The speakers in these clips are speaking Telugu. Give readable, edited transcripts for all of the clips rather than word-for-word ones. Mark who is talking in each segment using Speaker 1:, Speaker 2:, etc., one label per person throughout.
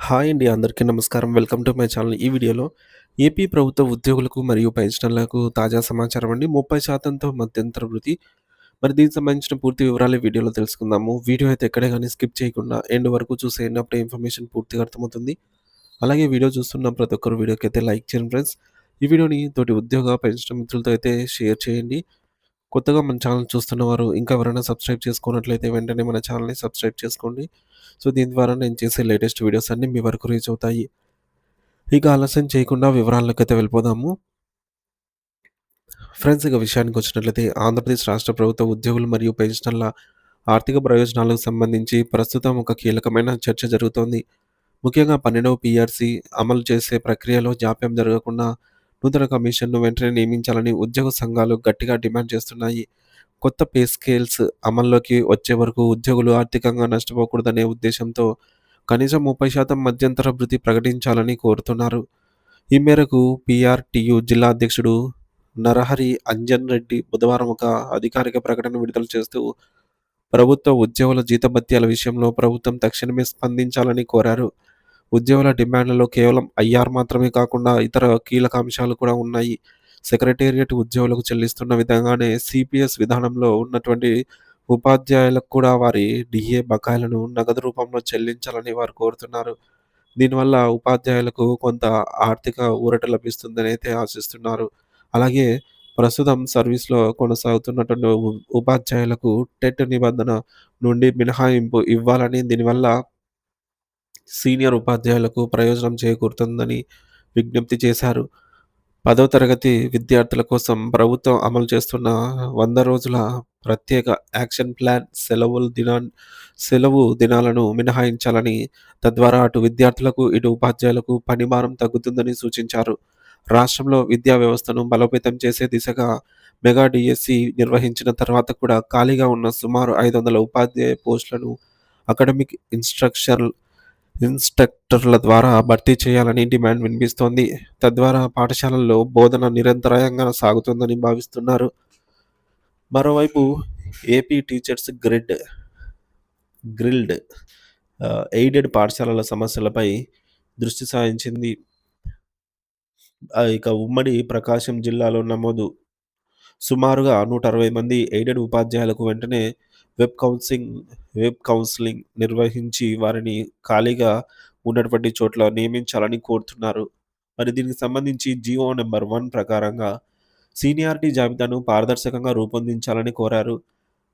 Speaker 1: హాయ్ అండి. అందరికీ నమస్కారం. Welcome to my channel. ఈ వీడియోలో ఏపీ ప్రభుత్వ ఉద్యోగులకు మరియు పెన్షనర్లకు తాజా సమాచారం అండి. 30%తో మధ్యంతర వృద్ధి. మరి దీనికి సంబంధించిన పూర్తి వివరాలు ఈ వీడియోలో తెలుసుకుందాము. వీడియో అయితే ఎక్కడే గాని స్కిప్ చేయకుండా ఎండ్ వరకు చూసేయండి. అప్పుడే ఇన్ఫర్మేషన్ పూర్తిగా అర్థమవుతుంది. అలాగే వీడియో చూస్తున్న ప్రతి ఒక్కరు వీడియోకైతే లైక్ చేయండి ఫ్రెండ్స్. ఈ వీడియోని తోటి ఉద్యోగ, పెన్షన్ మిత్రులతో అయితే షేర్ చేయండి. కొత్తగా మన ఛానల్ చూస్తున్నవారు ఇంకా ఎవరైనా సబ్స్క్రైబ్ చేసుకోనట్లయితే వెంటనే మన ఛానల్‌ని సబ్స్క్రైబ్ చేసుకోండి. సో, దీని ద్వారా నేను చేసే లేటెస్ట్ వీడియోస్ అన్నీ మీ వరకు రీచ్ అవుతాయి. ఇక ఆలస్యం చేయకుండా వివరాల్లోకైతే వెళ్ళిపోదాము. ఫ్రెండ్స్ ఇక విషయానికొచ్చినట్లయితే ఆంధ్రప్రదేశ్ రాష్ట్ర ప్రభుత్వ ఉద్యోగులు మరియు పెన్షనర్ల ఆర్థిక ప్రయోజనాలకు సంబంధించి ప్రస్తుతం ఒక కీలకమైన చర్చ జరుగుతోంది. ముఖ్యంగా 12వ పీఆర్సీ అమలు చేసే ప్రక్రియలో జాప్యం జరగకుండా నూతన కమిషన్‌ను వెంటనే నియమించాలని ఉద్యోగ సంఘాలు గట్టిగా డిమాండ్ చేస్తున్నాయి. కొత్త పే స్కేల్స్ అమల్లోకి వచ్చే వరకు ఉద్యోగులు ఆర్థికంగా నష్టపోకూడదనే ఉద్దేశంతో కనీసం 30% మధ్యంతర భృతి ప్రకటించాలని కోరుతున్నారు. ఈ మేరకు పీఆర్‌టీయూ జిల్లా అధ్యక్షుడు నరహరి అంజన్ రెడ్డి బుధవారం ఒక అధికారిక ప్రకటన విడుదల చేస్తూ ప్రభుత్వ ఉద్యోగుల జీతభత్యాల విషయంలో ప్రభుత్వం తక్షణమే స్పందించాలని కోరారు. ఉద్యోగుల డిమాండ్లలో కేవలం ఐఆర్ మాత్రమే కాకుండా ఇతర కీలక అంశాలు కూడా ఉన్నాయి. సెక్రటేరియట్ ఉద్యోగులకు చెల్లిస్తున్న విధంగానే సిపిఎస్ విధానంలో ఉన్నటువంటి ఉపాధ్యాయులకు కూడా వారి డిఏ బకాయిలను నగదు రూపంలో చెల్లించాలని వారు కోరుతున్నారు. దీనివల్ల ఉపాధ్యాయులకు కొంత ఆర్థిక ఊరట లభిస్తుందని అయితే ఆశిస్తున్నారు. అలాగే ప్రస్తుతం సర్వీస్‌లో కొనసాగుతున్నటువంటి ఉపాధ్యాయులకు టెట్ నిబంధన నుండి మినహాయింపు ఇవ్వాలని, దీనివల్ల సీనియర్ ఉపాధ్యాయులకు ప్రయోజనం చేకూరుతుందని విజ్ఞప్తి చేశారు. 10వ తరగతి విద్యార్థుల కోసం ప్రభుత్వం అమలు చేస్తున్న 100 రోజుల ప్రత్యేక యాక్షన్ ప్లాన్ సెలవు దినాలను మినహాయించాలని, తద్వారా అటు విద్యార్థులకు, ఇటు ఉపాధ్యాయులకు పనిభారం తగ్గుతుందని సూచించారు. రాష్ట్రంలో విద్యా వ్యవస్థను బలోపేతం చేసే దిశగా మెగా డిఎస్సి నిర్వహించిన తర్వాత కూడా ఖాళీగా ఉన్న సుమారు 500 ఉపాధ్యాయ పోస్టులను అకాడమిక్ ఇన్స్ట్రక్టర్ల ద్వారా భర్తీ చేయాలని డిమాండ్ వినిపిస్తోంది. తద్వారా పాఠశాలల్లో బోధన నిరంతరాయంగా సాగుతుందని భావిస్తున్నారు. మరోవైపు ఏపీ టీచర్స్ గ్రిల్డ్ ఎయిడెడ్ పాఠశాలల సమస్యలపై దృష్టి సారించింది. ఇక ఉమ్మడి ప్రకాశం జిల్లాలో సుమారుగా 160 మంది ఎయిడెడ్ ఉపాధ్యాయులకు వెంటనే వెబ్ కౌన్సెలింగ్ నిర్వహించి వారిని ఖాళీగా ఉన్నటువంటి చోట్ల నియమించాలని కోరుతున్నారు. మరి దీనికి సంబంధించి జీవో నంబర్ 1 ప్రకారంగా సీనియారిటీ జాబితాను పారదర్శకంగా రూపొందించాలని కోరారు.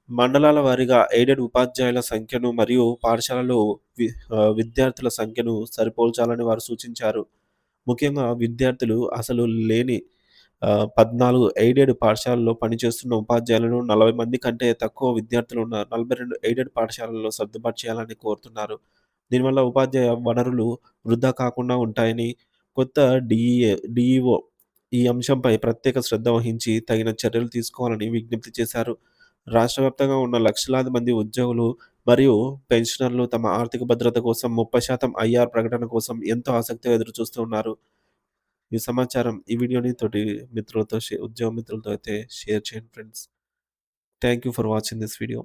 Speaker 1: మండలాల వారీగా ఎయిడెడ్ ఉపాధ్యాయుల సంఖ్యను మరియు పాఠశాలలో విద్యార్థుల సంఖ్యను సరిపోల్చాలని వారు సూచించారు. ముఖ్యంగా విద్యార్థులు అసలు లేని 14 ఎయిడెడ్ పాఠశాలల్లో పనిచేస్తున్న ఉపాధ్యాయులను 40 మంది కంటే తక్కువ విద్యార్థులున్న 42 ఎయిడెడ్ పాఠశాలల్లో సర్దుబాటు చేయాలని కోరుతున్నారు. దీనివల్ల ఉపాధ్యాయ వనరులు వృధా కాకుండా ఉంటాయని, కొత్త డీఈఓ ఈ అంశంపై ప్రత్యేక శ్రద్ధ వహించి తగిన చర్యలు తీసుకోవాలని విజ్ఞప్తి చేశారు. రాష్ట్ర వ్యాప్తంగా ఉన్న లక్షలాది మంది ఉద్యోగులు మరియు పెన్షనర్లు తమ ఆర్థిక భద్రత కోసం 30% ఐఆర్ ప్రకటన కోసం ఎంతో ఆసక్తిగా ఎదురుచూస్తున్నారు. ఈ సమాచారం ఈ వీడియోని తోటి మిత్రులతో ఉద్యోగ మిత్రులతో అయితే షేర్ చేయండి friends. Thank you for watching this video.